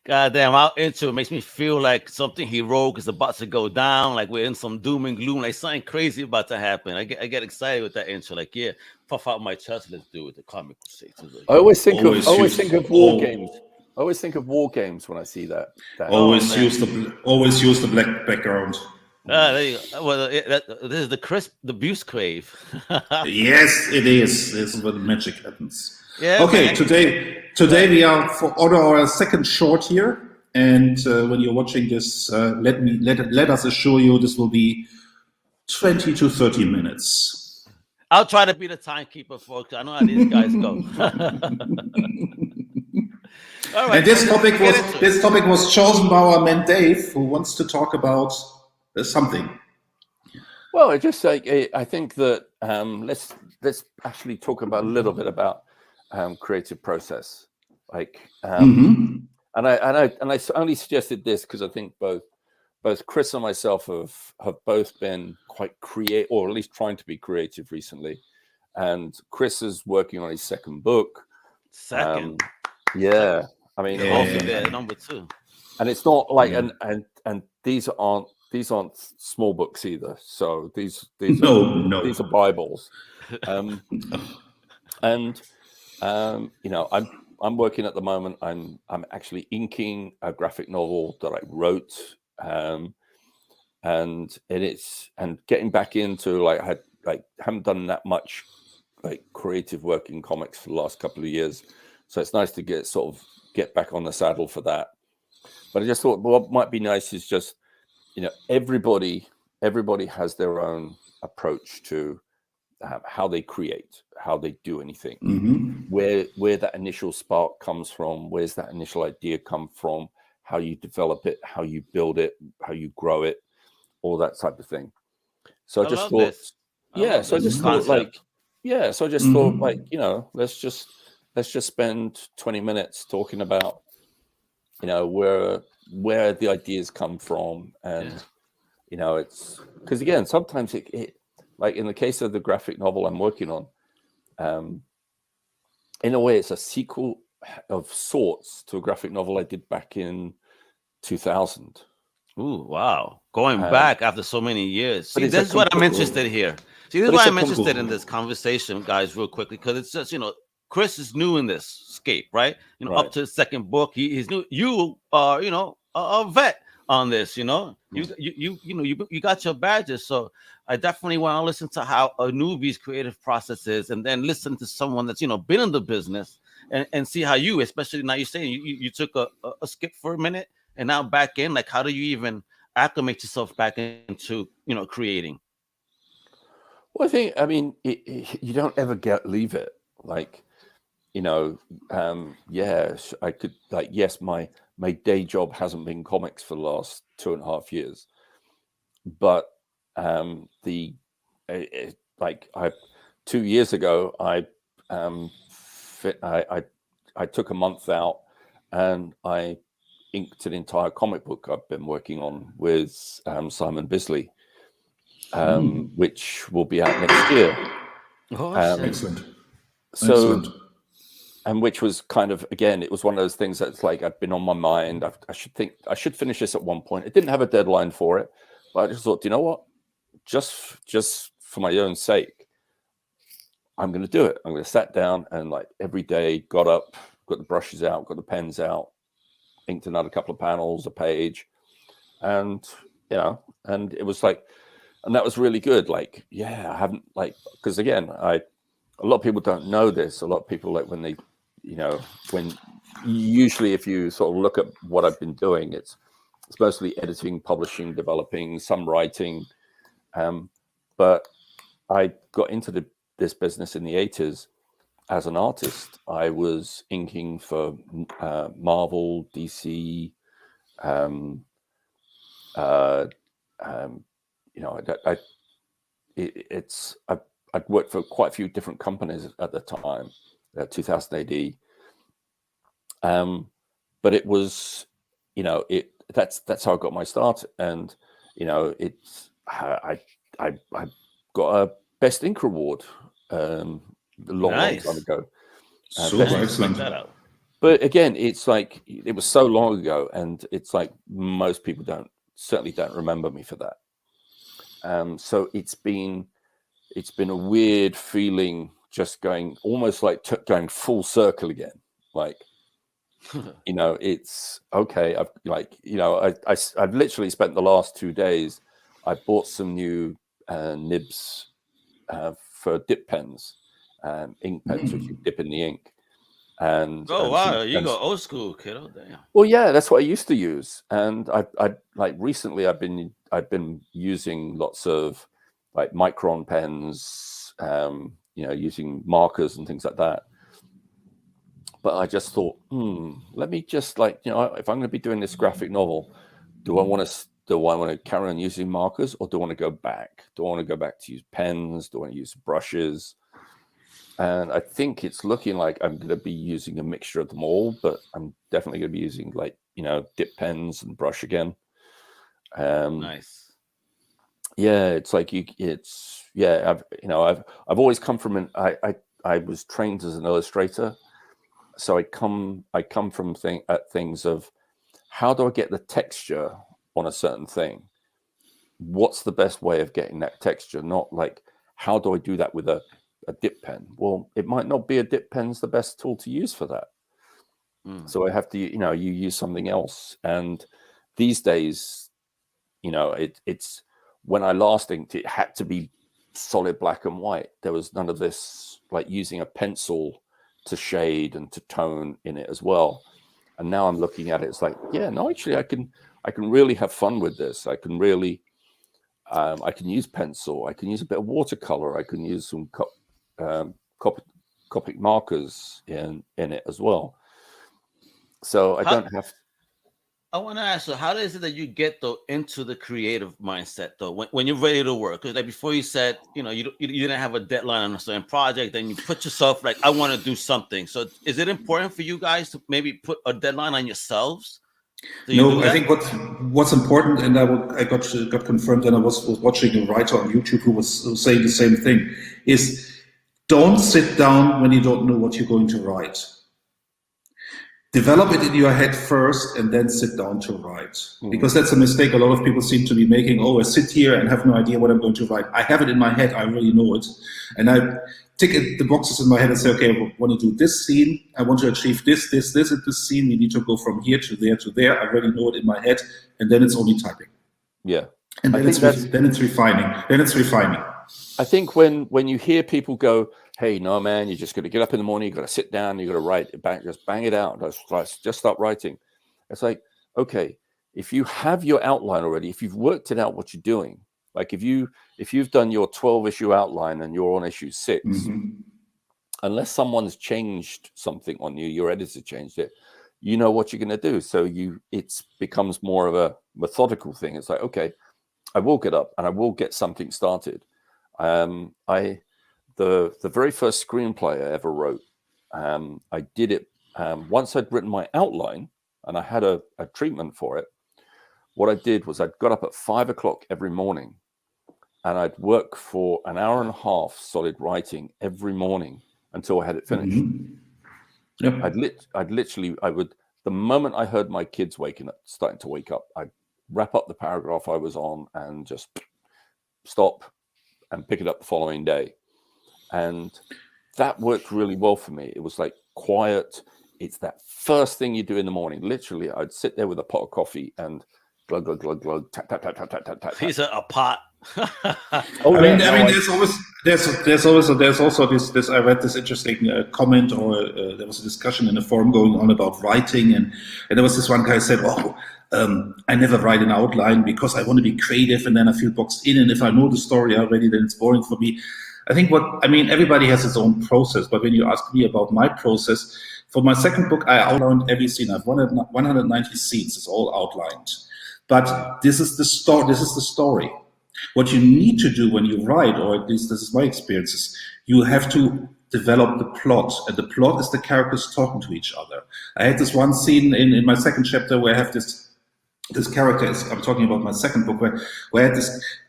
Goddamn, our intro makes me feel like something heroic is about to go down, like we're in some doom and gloom, like something crazy about to happen. I get excited with that intro, like yeah, puff out my chest, let's do it. The Comic Crusaders are I here. always think Always of war games. I always think of war games when I see that. always use the black background. There you go. Well, this is the Buse Crave. Yes, it is. This is where the magic happens. Yeah, Okay, man. today we are on our second short here, and when you're watching this, let us assure you this will be 20 to 30 minutes. I'll try to be the timekeeper, folks. I know how these guys go. All right. And this topic was chosen by our man Dave, who wants to talk about something. Well, I just like I think that let's actually talk about a little bit about creative process, like and I only suggested this because I think both Chris and myself have both been quite creative, or at least trying to be creative recently. And Chris is working on his second book. Second, yeah. I mean, number 2. And it's not like and these aren't small books either. So these these are Bibles. You know, I'm working at the moment. I'm actually inking a graphic novel that I wrote, and getting back into I haven't done that much like creative work in comics for the last couple of years. So it's nice to get back on the saddle for that. But I just thought what might be nice is just, you know, everybody has their own approach to how they create, how they do anything, where that initial spark comes from, where's that initial idea come from, how you develop it, how you build it, how you grow it, all that type of thing. So I just thought, so I just thought like, you know, let's just spend 20 minutes talking about, you know, where the ideas come from. And you know, it's because again, sometimes it like in the case of the graphic novel I'm working on, in a way it's a sequel of sorts to a graphic novel I did back in 2000. Ooh, wow. Going back after so many years. See, this is what I'm interested here. See, this is why I'm interested in this conversation, guys, real quickly, because it's just, you know, Chris is new in this scape, right? You know, up to his second book, he's new. You are, you know, a vet on this. You know, you got your badges. So I definitely want to listen to how a newbie's creative process is, and then listen to someone that's, you know, been in the business and see how you, especially now you're saying you took a skip for a minute and now back in. Like, how do you even acclimate yourself back into, you know, creating? Well, I mean, you don't ever leave it. Like, you know, yes, I could, like, yes, my day job hasn't been comics for the last 2.5 years, but like 2 years ago, I took a month out and I inked an entire comic book I've been working on with Simon Bisley, which will be out next year. Oh, excellent. So. Excellent. And which was kind of, again, it was one of those things that's like I'd been on my mind. I should finish this at one point. It didn't have a deadline for it, but I just thought, you know what? Just for my own sake, I'm going to do it. I'm going to sat down and like every day got up, got the brushes out, got the pens out, inked another couple of panels, a page, and you know, and it was like, and that was really good. Like, yeah, I haven't because again, a lot of people don't know this. A lot of people like when they. You know, when usually if you sort of look at what I've been doing, it's mostly editing, publishing, developing, some writing. But I got into this business in the 80s as an artist. I was inking for Marvel, DC. You know, I'd worked for quite a few different companies at the time. 2000 AD, but it was, you know, that's how I got my start, and you know, I got a Best Ink award a long time ago. Super excellent. But But again, it's like it was so long ago, and it's like most people certainly don't remember me for that. So it's been a weird feeling, just going almost like going full circle again. Like, you know, it's okay. I've literally spent the last 2 days. I bought some new nibs for dip pens, ink pens, which you dip in the ink. And wow, you go old school, kiddo. Damn. Well, yeah, that's what I used to use. And I like recently I've been using lots of like micron pens, using markers and things like that. But I just thought, let me just if I'm going to be doing this graphic novel, do I want to carry on using markers, or do I want to go back? Do I want to go back to use pens? Do I want to use brushes? And I think it's looking like I'm going to be using a mixture of them all, but I'm definitely going to be using dip pens and brush again. Nice. Yeah, it's like I've always come from I was trained as an illustrator, so I come from things of how do I get the texture on a certain thing? What's the best way of getting that texture? Not like how do I do that with a dip pen? Well, it might not be a dip pen's the best tool to use for that. So I have to, you use something else. And these days, it's when I last inked, it had to be solid black and white. There was none of this like using a pencil to shade and to tone in it as well. And now I'm looking at it, it's like, yeah, no, actually I can really have fun with this. I can really, I can use pencil. I can use a bit of watercolor. I can use some Copic markers in it as well. So I don't have. I want to ask you, how is it that you get into the creative mindset when you're ready to work? Because like before you said, you didn't have a deadline on a certain project, then you put yourself like, I want to do something. So is it important for you guys to maybe put a deadline on yourselves? No, I think what's important, and I got confirmed, and I was watching a writer on YouTube who was saying the same thing, is don't sit down when you don't know what you're going to write. Develop it in your head first and then sit down to write. Because that's a mistake a lot of people seem to be making. Oh, I sit here and have no idea what I'm going to write. I have it in my head, I really know it. And I tick the boxes in my head and say, okay, I want to do this scene. I want to achieve this in this scene. We need to go from here to there to there. I already know it in my head. And then it's only typing. Yeah. And then it's refining. I think when you hear people go, hey, no, man, you're just going to get up in the morning, you've got to sit down, you've got to write it back, just bang it out, just start writing. It's like, okay, if you have your outline already, if you've worked it out what you're doing, like if you've done your 12-issue outline and you're on issue 6, unless someone's changed something on you, your editor changed it, you know what you're going to do. So it becomes more of a methodical thing. It's like, okay, I will get up and I will get something started. The very first screenplay I ever wrote, I did it once I'd written my outline and I had a treatment for it. What I did was I'd got up at 5 o'clock every morning and I'd work for an hour and a half solid writing every morning until I had it finished. Yep. I would, the moment I heard my kids starting to wake up, I'd wrap up the paragraph I was on and just stop and pick it up the following day. And that worked really well for me. It was like quiet. It's that first thing you do in the morning. Literally, I'd sit there with a pot of coffee and glug, glug, glug, glug, tap, tap, tap, tap, tap, tap, tap. He's a pot. There's also this. I read this interesting comment, or there was a discussion in a forum going on about writing, and there was this one guy said, "Oh, I never write an outline because I want to be creative, and then I feel boxed in, and if I know the story already, then it's boring for me." I think everybody has his own process, but when you ask me about my process, for my second book, I outlined every scene. I've 190 scenes, it's all outlined. But this is the story. What you need to do when you write, or at least this is my experience, is you have to develop the plot, and the plot is the characters talking to each other. I had this one scene in my second chapter where I have this character, I'm talking about my second book, where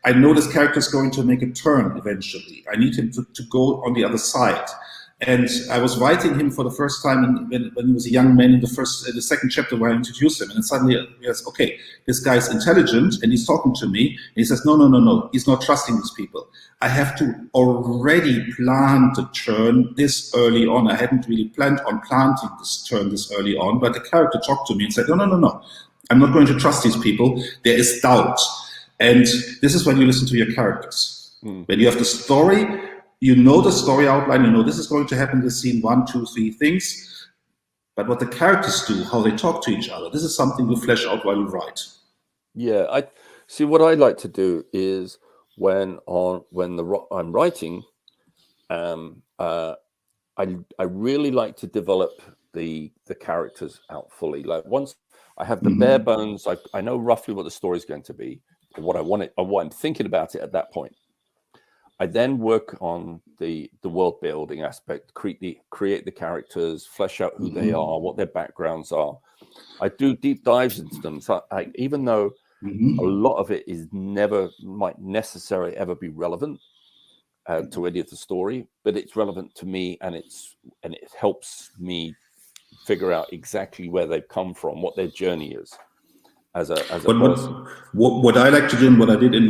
I know this character is going to make a turn eventually. I need him to go on the other side. And I was writing him for the first time when he was a young man in the second chapter where I introduced him. And suddenly I realized, okay, this guy's intelligent and he's talking to me. And he says, no, he's not trusting these people. I have to already plant the turn this early on. I hadn't really planned on planting this turn this early on, but the character talked to me and said, no. I'm not going to trust these people. There is doubt. And this is when you listen to your characters. When you have the story, you know the story outline, you know this is going to happen in this scene, 1, 2, 3 things. But what the characters do, how they talk to each other, this is something you flesh out while you write. Yeah, I see. What I like to do is when I'm writing, I really like to develop the characters out fully. Like once I have the bare bones, I know roughly what the story is going to be, or what I want it, or what I'm thinking about it at that point. I then work on the world building aspect, create the characters, flesh out who they are, what their backgrounds are. I do deep dives into them. So even though a lot of it might necessarily ever be relevant to any of the story, but it's relevant to me, and it helps me figure out exactly where they've come from, what their journey is as a person. What I like to do, and what I did in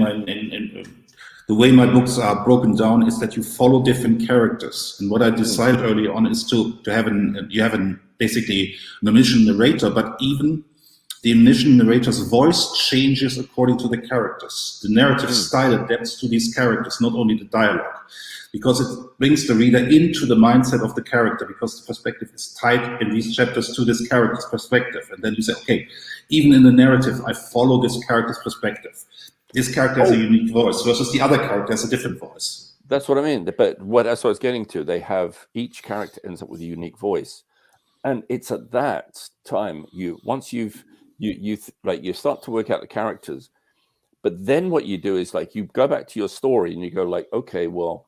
the way my books are broken down, is that you follow different characters. And what I decided early on is to have basically an omniscient narrator, but even the omniscient narrator's voice changes according to the characters. The narrative style adapts to these characters, not only the dialogue, because it brings the reader into the mindset of the character, because the perspective is tied in these chapters to this character's perspective. And then you say, okay, even in the narrative, I follow this character's perspective. This character has a unique voice versus the other character has a different voice. That's what I mean. But that's what I was getting to. Each character ends up with a unique voice, and it's at that time once you start to work out the characters. But then what you do is like you go back to your story and you go like, okay, well,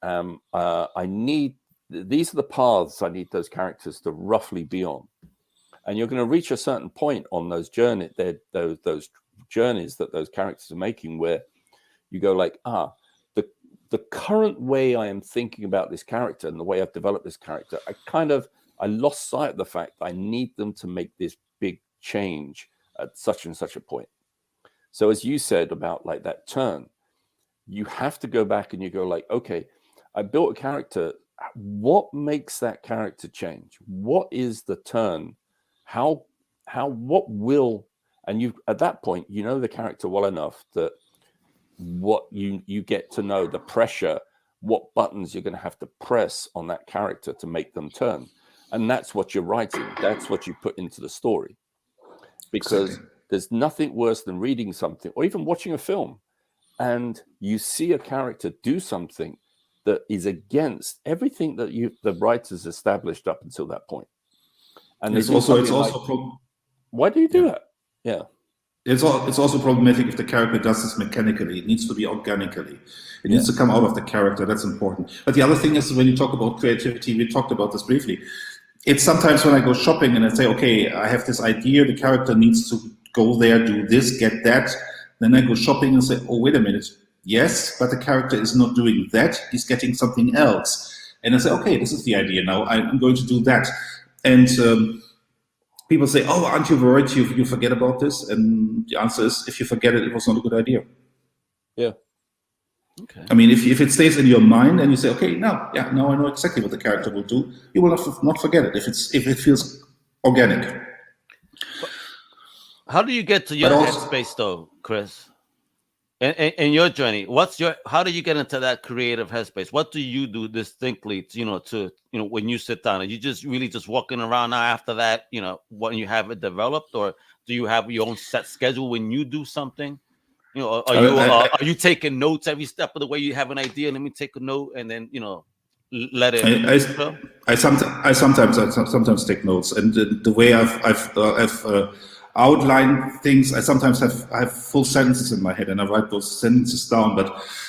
I need these are the paths I need those characters to roughly be on, and you're going to reach a certain point on those journeys that those characters are making where you go like, the current way I am thinking about this character and the way I've developed this character, I lost sight of the fact that I need them to make this big change at such and such a point. So as you said about like that turn, you have to go back and you go like, okay, I built a character. What makes that character change? What is the turn? And you at that point, you know the character well enough that what you get to know the pressure, what buttons you're going to have to press on that character to make them turn. And that's what you're writing. That's what you put into the story. Because there's nothing worse than reading something or even watching a film and you see a character do something that is against everything that the writers established up until that point. And why do you do that? Yeah. It's also problematic if the character does this mechanically. It needs to be organically. It needs to come out of the character. That's important. But the other thing is, when you talk about creativity, we talked about this briefly. It's sometimes when I go shopping and I say, okay, I have this idea, the character needs to go there, do this, get that. Then I go shopping and say, oh, wait a minute. Yes, but the character is not doing that. He's getting something else. And I say, okay, this is the idea now. I'm going to do that. And people say, oh, aren't you worried you forget about this? And the answer is, if you forget it, it was not a good idea. Yeah. Okay. I mean, if it stays in your mind and you say, okay, now I know exactly what the character will do, you will not forget it if it feels organic. How do you get to your headspace though, Chris? In your journey, how do you get into that creative headspace? What do you do distinctly, when you sit down? Are you just really just walking around now after that, when you have it developed, or do you have your own set schedule when you do something? Are you taking notes every step of the way? You have an idea, let me take a note, and then let it. I sometimes take notes, and the way I've outline things. I sometimes have full sentences in my head and I write those sentences down.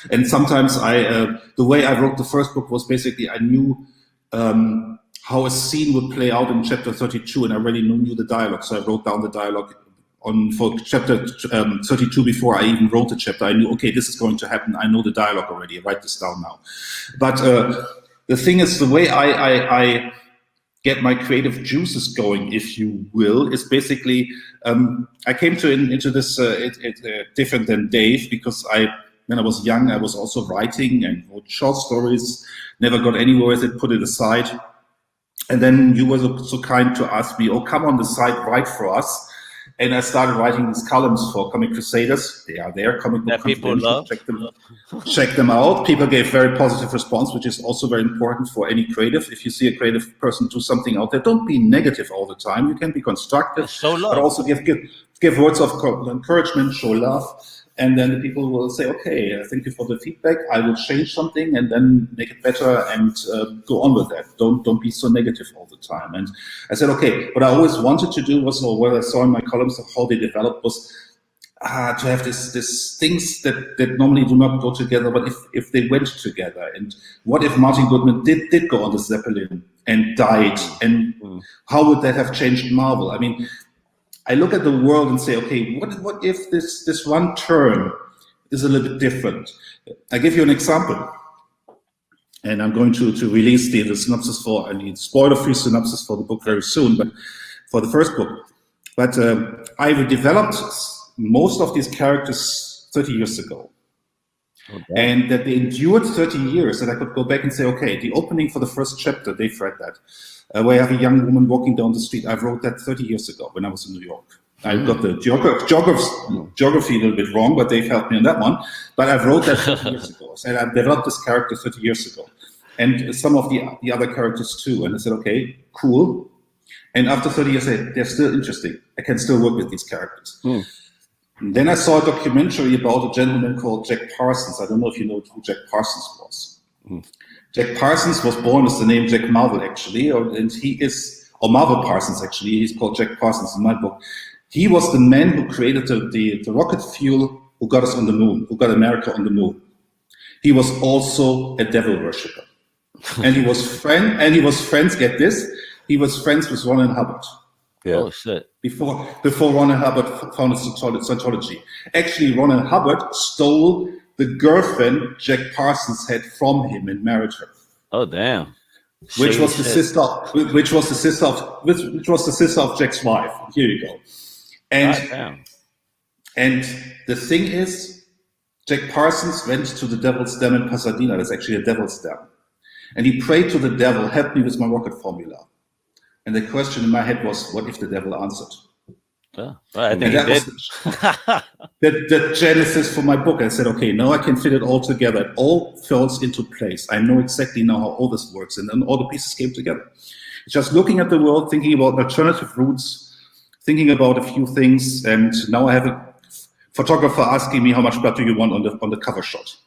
And sometimes the way I wrote the first book was basically I knew how a scene would play out in chapter 32, and I already knew the dialogue. So I wrote down the dialogue for chapter 32 before I even wrote the chapter. I knew, okay, this is going to happen. I know the dialogue already. I write this down now. But the thing is, the way I get my creative juices going, if you will, is basically I came into this different than Dave, because when I was young, I was also writing and wrote short stories, never got anywhere with it, put it aside. And then you were so kind to ask me, oh, come on the side, write for us. And I started writing these columns for Comic Crusaders. They are there, Comic Book Confidential. Check them out. People gave very positive response, which is also very important for any creative. If you see a creative person do something out there, don't be negative all the time. You can be constructive, but also give words of encouragement, show love. And then the people will say, okay, thank you for the feedback. I will change something and then make it better and go on with that. Don't be so negative all the time. And I said, okay, what I always wanted to do was, or what I saw in my columns of how they developed was to have this things that normally do not go together, but if they went together. And what if Martin Goodman did go on the Zeppelin and died? And how would that have changed Marvel? I mean, I look at the world and say, okay, what if this one turn is a little bit different? I give you an example, and I'm going to release the synopsis for, I mean, spoiler-free synopsis for the book very soon, but for the first book. But I developed most of these characters 30 years ago. Okay. And that they endured 30 years, and I could go back and say, okay, the opening for the first chapter, Dave read that. Where I have a young woman walking down the street. I wrote that 30 years ago when I was in New York. I got the geography a little bit wrong, but they've helped me on that one. But I wrote that 30 years ago. And I developed this character 30 years ago. And some of the other characters too. And I said, okay, cool. And after 30 years, they're still interesting. I can still work with these characters. And then I saw a documentary about a gentleman called Jack Parsons. I don't know if you know who Jack Parsons was. Jack Parsons was born with the name Jack Marvel, actually, and he is, or Marvel Parsons, actually. He's called Jack Parsons in my book. He was the man who created the rocket fuel who got us on the moon, who got America on the moon. He was also a devil worshipper. And he was friends, get this, he was friends with Ron and Hubbard. Yeah. Oh, shit. Before Ron and Hubbard founded Scientology. Actually, Ron and Hubbard stole the girlfriend Jack Parsons had from him and married her. Oh, damn! Which was the sister of Jack's wife. Here you go. And the thing is, Jack Parsons went to the Devil's Dam in Pasadena. That's actually a Devil's Dam, and he prayed to the devil, "Help me with my rocket formula." And the question in my head was, "What if the devil answered?" Yeah, well, I think he did. the genesis for my book. I said, okay, now I can fit it all together. It all falls into place. I know exactly now how all this works, and then all the pieces came together. Just looking at the world, thinking about alternative routes, thinking about a few things, and now I have a photographer asking me how much blood do you want on the cover shot.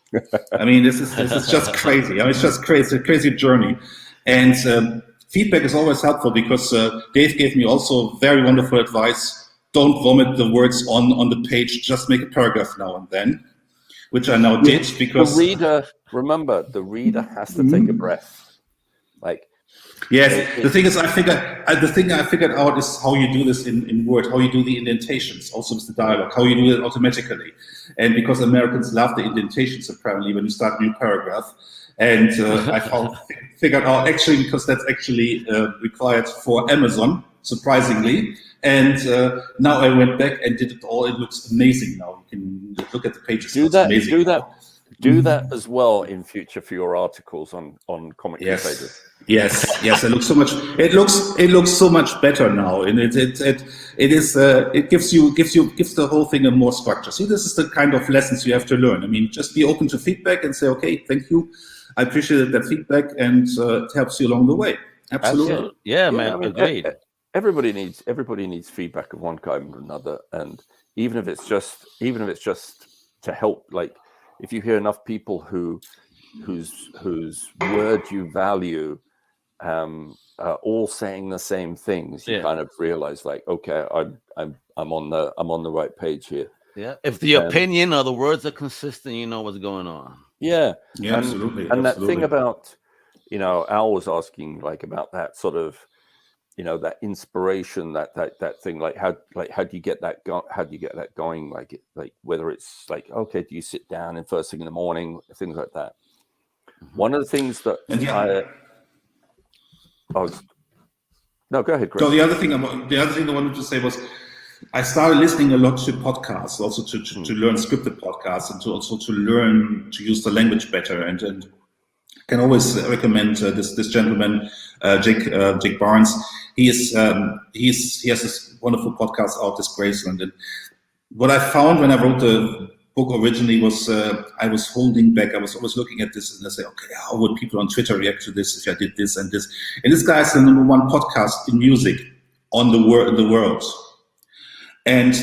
I mean, this is just crazy. I mean, it's just crazy, a crazy journey, and feedback is always helpful because Dave gave me also very wonderful advice. Don't vomit the words on the page. Just make a paragraph now and then, which I now did because the reader has to take a breath. Like, yes, the thing is, I figured out is how you do this in Word, how you do the indentations, also with the dialogue, how you do it automatically, and because Americans love the indentations apparently when you start a new paragraph. And I figured out actually because that's actually required for Amazon, surprisingly. And now I went back and did it all. It looks amazing now. You can look at the pages. Do that as well in future for your articles on Comic Crusaders. Yes. It looks so much. It looks so much better now, and it gives the whole thing a more structure. See, this is the kind of lessons you have to learn. I mean, just be open to feedback and say, okay, thank you. I appreciate that feedback, and it helps you along the way. Absolutely. Yeah, man. I mean, agreed. Everybody needs feedback of one kind or another, and even if it's just to help, like if you hear enough people whose word you value all saying the same things, you kind of realize, like, okay, I'm on the right page here. Yeah, if the opinion or the words are consistent, you know what's going on. Yeah, absolutely. And that thing about, Al was asking, like, about that sort of, that inspiration, that thing, like how do you get that going, like whether it's like, okay, do you sit down and first thing in the morning, things like that. One of the things that no, go ahead, Chris. So the other thing I wanted to say was, I started listening a lot to podcasts, also to learn scripted podcasts, and to learn to use the language better. And can always recommend this gentleman, Jake Barnes. He has this wonderful podcast out, this Graceland. And what I found when I wrote the book originally was I was holding back. I was always looking at this and I say, okay, how would people on Twitter react to this if I did this and this? And this guy is the #1 podcast in music in the world. And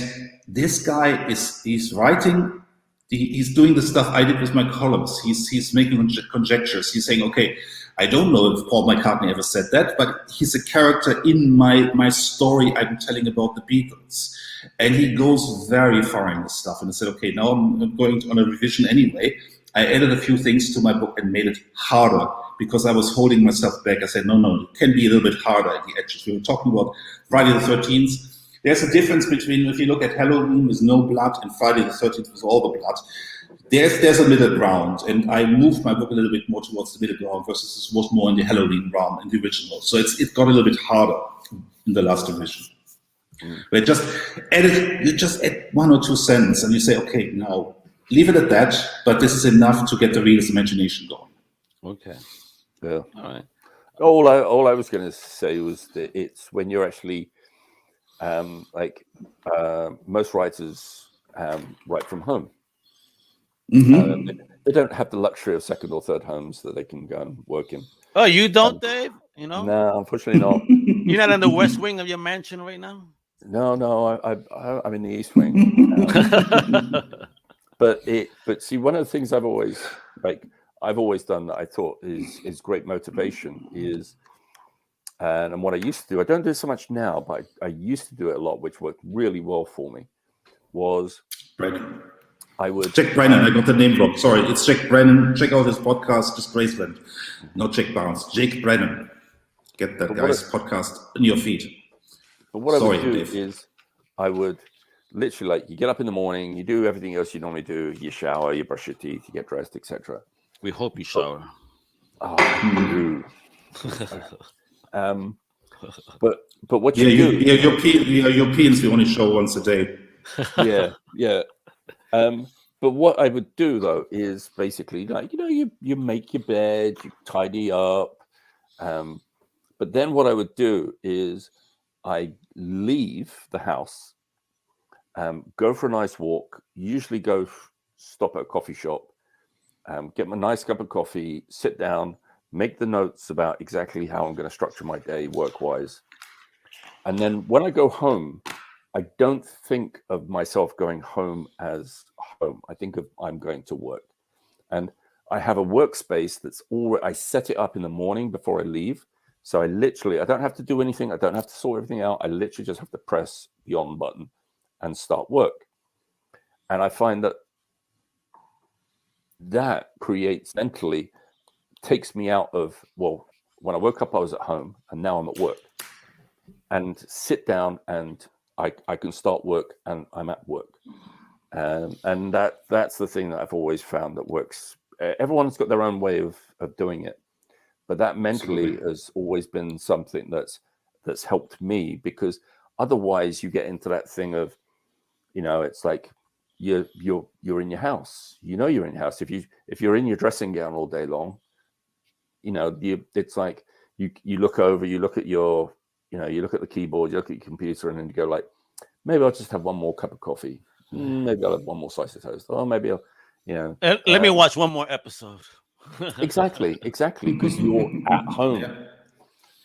this guy he's writing. He's doing the stuff I did with my columns. He's making conjectures. He's saying, okay, I don't know if Paul McCartney ever said that, but he's a character in my story I'm telling about the Beatles. And he goes very far in this stuff. And I said, okay, now I'm going on a revision anyway. I added a few things to my book and made it harder because I was holding myself back. I said, no, it can be a little bit harder at the edges. We were talking about Friday the 13th. There's a difference between, if you look at Halloween with no blood and Friday the 13th with all the blood, there's a middle ground. And I moved my book a little bit more towards the middle ground versus this was more in the Halloween realm in the original. So it got a little bit harder in the last revision. But you just add 1 or 2 sentences and you say, okay, now leave it at that, but this is enough to get the reader's imagination going. Okay. Yeah. All right. All I was going to say was that it's when you're actually, most writers write from home. They don't have the luxury of second or third homes that they can go and work in. Oh, you don't, Dave? You know? No, unfortunately not. You're not in the west wing of your mansion right now? No, I'm in the east wing. But see, one of the things I've always done that I thought is great motivation is, and what I used to do, I don't do it so much now, but I used to do it a lot, which worked really well for me, was Brennan. I would... Jack Brennan, I got the name wrong. Sorry, it's Jack Brennan. Check out his podcast, Just Graceland. Not Jack Barnes, Jake Brennan. Get that guy's podcast in your feed. But what I would do is I would literally, you get up in the morning, you do everything else you normally do, you shower, you brush your teeth, you get dressed, etc. We hope you shower. Oh, but what you do? Europeans, we only show once a day. Yeah. But what I would do though is basically you make your bed, you tidy up. But then what I would do is I leave the house, go for a nice walk, usually stop at a coffee shop, get my nice cup of coffee, sit down, make the notes about exactly how I'm going to structure my day work-wise. And then when I go home, I don't think of myself going home as home. I think of I'm going to work. And I have a workspace I set it up in the morning before I leave. So I don't have to do anything. I don't have to sort everything out. I literally just have to press the on button and start work. And I find that creates mentally, takes me out of, well, when I woke up, I was at home and now I'm at work. And sit down and I can start work and I'm at work. And that's the thing that I've always found that works. Everyone's got their own way of doing it. But that mentally has always been something that's helped me, because otherwise you get into that thing of, it's like you're in your house. You're in your house. If you're in your dressing gown all day long, it's like you look over, you look at you look at the keyboard, you look at your computer, and then you go like, maybe I'll just have one more cup of coffee. Maybe I'll have one more slice of toast. Or maybe I'll, let me watch one more episode. Exactly, because you're at home. Yeah.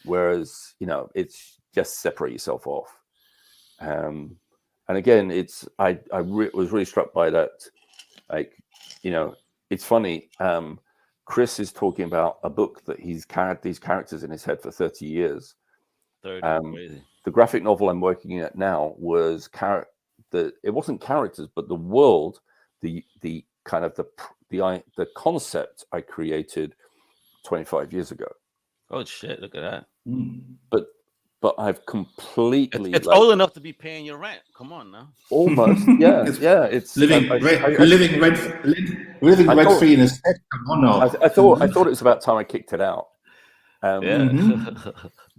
Whereas, it's just separate yourself off. And again, I was really struck by that. Like, it's funny. Chris is talking about a book that he's carried these characters in his head for 30 years. Crazy. The graphic novel I'm working at now was it wasn't characters, but the world, the kind of the concept I created 25 years ago. Oh shit! Look at that. But I've completely. It's old enough to be paying your rent. Come on now. Almost, yeah. It's living living rent free in his head. Come on now. I thought it was about time I kicked it out.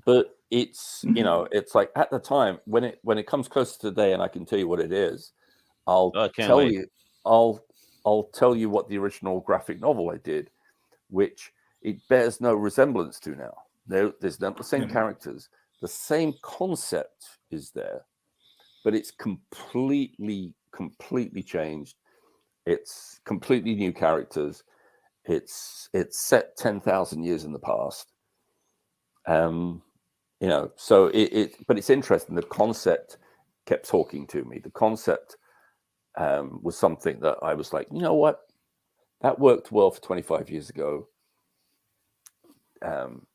But it's it's like at the time when it comes close to today, and I can tell you what it is. I'll tell you what the original graphic novel I did, which it bears no resemblance to now. There's not the same characters. The same concept is there, but it's completely changed. It's completely new characters. It's set 10,000 years in the past. So but it's interesting. The concept kept talking to me. The concept was something that I was like, you know what, that worked well for 25 years ago.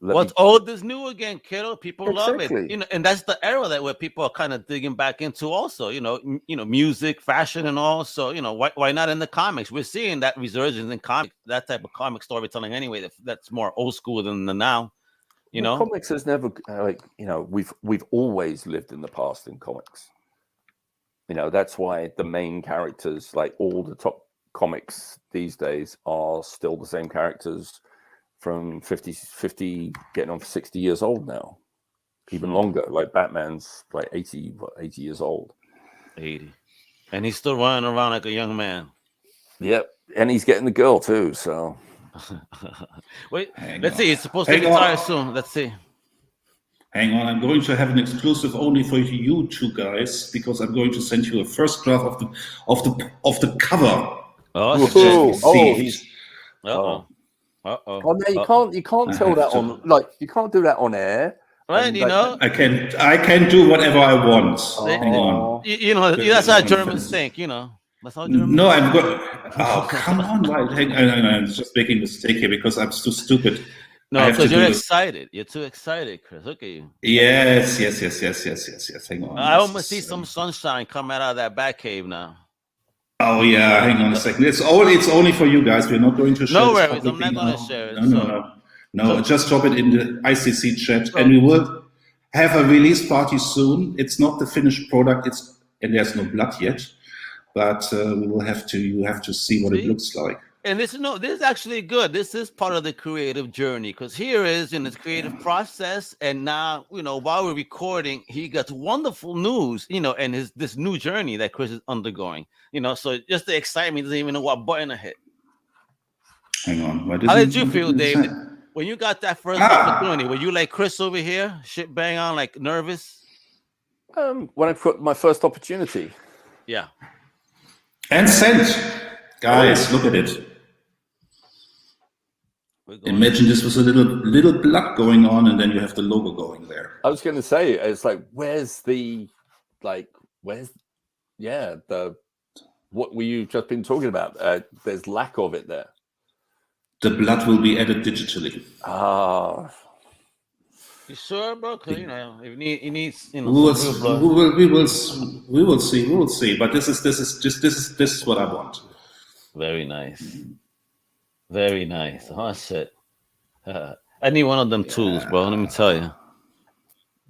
What's old is new again, kiddo. People love it, and that's the era where people are kind of digging back into. Also, music, fashion, and all. So, why not in the comics? We're seeing that resurgence in comics, that type of comic storytelling. Anyway, that's more old school than the now. Comics has never we've always lived in the past in comics. That's why the main characters, like all the top comics these days, are still the same characters from 50 getting on for 60 years old now, even longer. Like Batman's like 80 years old. 80. And he's still running around like a young man. Yep. And he's getting the girl too, so. Wait, let's see. It's supposed to retire soon. Let's see. Hang on, I'm going to have an exclusive only for you two guys, because I'm going to send you a first draft of the cover. He's Oh no, you can't tell that on you can't do that on air. Right, I can do whatever I want. Hang on. That's how Germans think, That's how Germans No, I'm good. Oh, come on, right. Hang on, I'm just making a mistake here because I'm too stupid. No, because you're excited. You're too excited, Chris. Look at you. Yes. Hang on. I almost see some sunshine coming out of that bat cave now. Oh yeah, hang on a second. It's only for you guys. We're not going to share. No worries, I'm not going to share it. No. Just drop it in the ICC chat, and we will have a release party soon. It's not the finished product. And there's no blood yet, but you have to see what it looks like. And this is actually good. This is part of the creative journey, because here is in his creative process, and now while we're recording, he got wonderful news, and this new journey that Chris is undergoing. So just the excitement, doesn't even know what button to hit. Hang on. How did you feel, David, when you got that first opportunity? Were you like Chris over here, shit bang on, like nervous? When I put my first opportunity. Yeah. And sent. Guys, look at it. Imagine this was a little blood going on, and then you have the logo going there. I was going to say, it's like, what were you just been talking about? There's lack of it there. The blood will be added digitally. You sure, bro? Because it needs we will see. But this is what I want. Very nice. Very nice. Oh shit. I need one of them tools, bro. Let me tell you.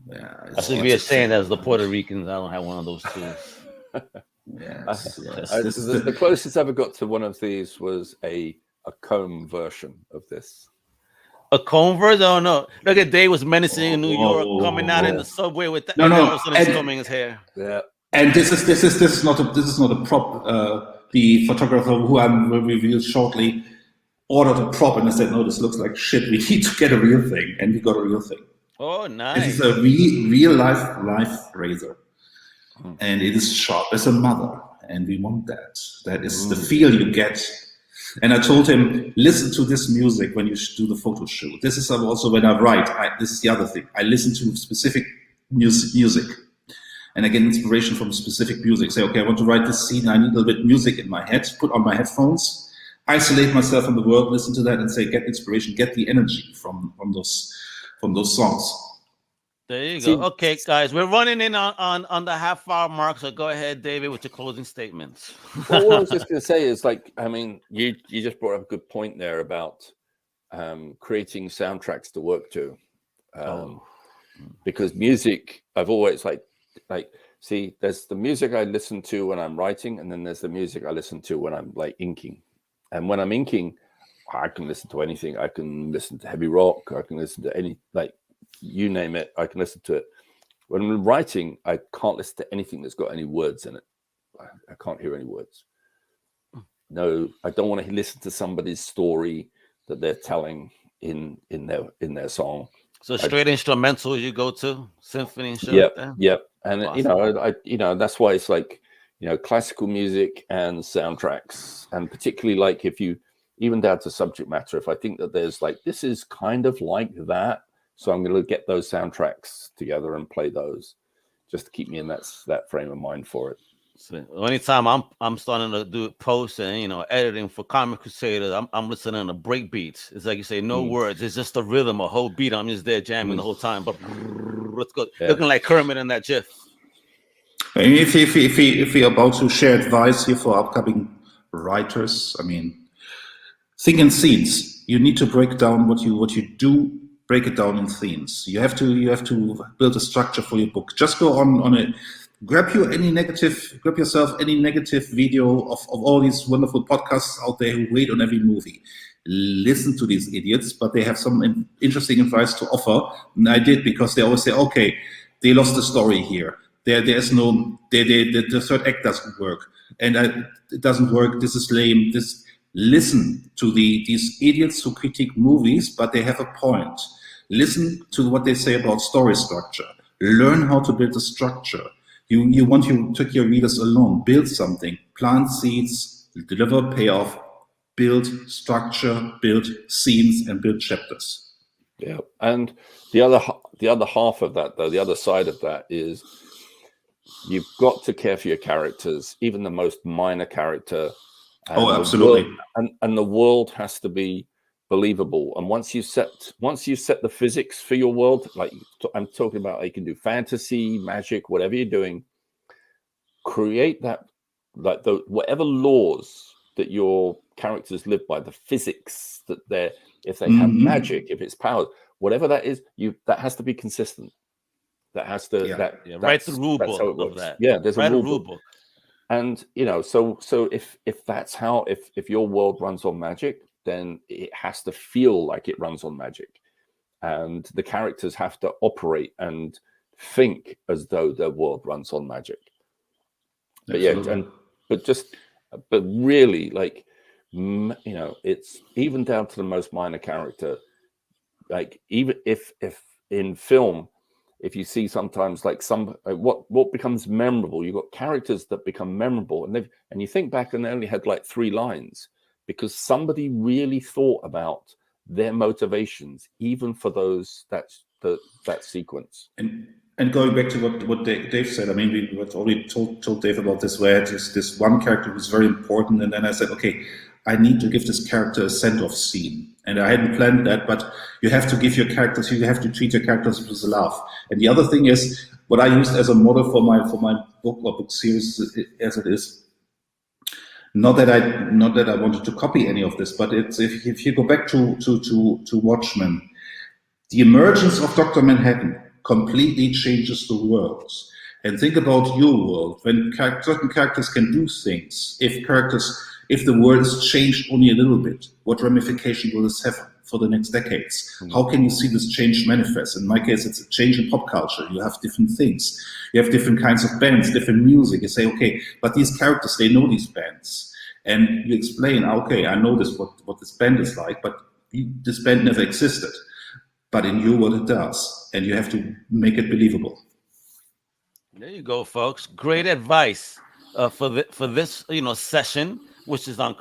Yeah, I should be ashamed as the Puerto Ricans. I don't have one of those tools. The closest I ever got to one of these was a comb version of this. A comb version? Oh no! Look at Dave was menacing in New York, coming out in the subway with that. No, he's combing his hair. Yeah. And this is not a prop. The photographer who I will reveal shortly ordered a prop, and I said, "No, this looks like shit. We need to get a real thing," and we got a real thing. Oh, nice! This is a real life razor, and it is sharp as a mother, and we want that. That is the feel you get. And I told him, listen to this music when you do the photo shoot. This is also when I write. This is the other thing. I listen to specific music, and I get inspiration from specific music. Say, okay, I want to write this scene. I need a little bit of music in my head. Put on my headphones, isolate myself from the world, listen to that, and say, get inspiration, get the energy from those songs. There you go. Okay, guys, we're running in on the half-hour mark, so go ahead, David, with your closing statements. Well, what I was just going to say is, you just brought up a good point there about creating soundtracks to work to, because music, I've always there's the music I listen to when I'm writing, and then there's the music I listen to when I'm inking, And when I'm inking, I can listen to anything. I can listen to heavy rock. I can listen to any, like, you name it, I can listen to it. When I'm writing, I can't listen to anything that's got any words in it. I can't hear any words. No, I don't want to listen to somebody's story that they're telling in their song. So straight instrumental you go to, symphony and shit. Yep. And Awesome. that's why it's like, classical music and soundtracks, and particularly like if you, even down to subject matter, if I think that there's like, this is kind of like that, so I'm going to get those soundtracks together and play those, just to keep me in that frame of mind for it. So anytime I'm starting to do posts and editing for Comic Crusaders, I'm listening to break beats. It's like you say, no words. It's just a rhythm, a whole beat. I'm just there jamming the whole time. But let's go, looking like Kermit in that GIF. If we're about to share advice here for upcoming writers, think in scenes. You need to break down what you do. Break it down in themes. You have to build a structure for your book. Just go on a grab yourself any negative video of all these wonderful podcasts out there who rate on every movie. Listen to these idiots, but they have some interesting advice to offer. And I did, because they always say, okay, they lost the story here. There's no, the third act doesn't work, and it doesn't work. This is lame. Listen to these idiots who critique movies, but they have a point. Listen to what they say about story structure. Learn how to build a structure. You want to take your readers along. Build something. Plant seeds. Deliver payoff. Build structure. Build scenes, and build chapters. Yeah, and the other half of that, though, the other side of that is you've got to care for your characters, even the most minor character. Absolutely. And the world has to be believable. And once you set the physics for your world, like I'm talking about, you can do fantasy, magic, whatever you're doing, create that, like whatever laws that your characters live by, the physics that if they have magic, if it's power, whatever that is, that has to be consistent. That has to write the rule book of that. Yeah, there's a rule book. And so if that's how, if your world runs on magic, then it has to feel like it runs on magic, and the characters have to operate and think as though their world runs on magic. Absolutely. But really, like, it's even down to the most minor character. Like, even if in film, if you see sometimes like what becomes memorable, you've got characters that become memorable, and you think back and they only had like 3 lines because somebody really thought about their motivations, even for that sequence. And going back to what Dave said, we already told Dave about this, where this one character who's very important, and then I said, okay, I need to give this character a send-off scene. And I hadn't planned that, but you have to give your characters, you have to treat your characters with love. And the other thing is, what I used as a model for my book or book series as it is, not that I wanted to copy any of this, but it's if you go back to Watchmen, the emergence of Dr. Manhattan completely changes the world. And think about your world, when certain characters can do things. If the world is changed only a little bit, what ramification will this have for the next decades? How can you see this change manifest? In my case, it's a change in pop culture. You have different things. You have different kinds of bands, different music. You say, okay, but these characters, they know these bands. And you explain, okay, I know this, what this band is like, but this band never existed. But in your world, it does. And you have to make it believable. There you go, folks. Great advice for this session, which is on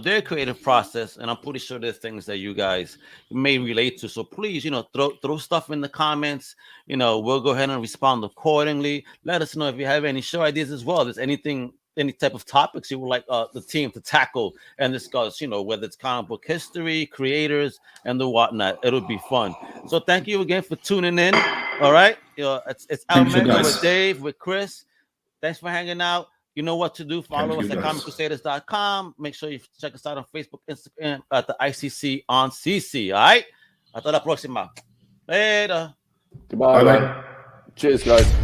their creative process, and I'm pretty sure there's things that you guys may relate to. So please, throw stuff in the comments. We'll go ahead and respond accordingly. Let us know if you have any show ideas as well. There's any type of topics you would like the team to tackle and discuss, whether it's comic book history, creators, and the whatnot. It'll be fun. So thank you again for tuning in. All right. It's Al Mentor with Dave, with Chris. Thanks for hanging out. You know what to do. Follow us at comiccrusaders.com. Make sure you check us out on Facebook, Instagram, at the ICC on CC. All right. Hasta la próxima. Later. Goodbye. Bye. Cheers, guys.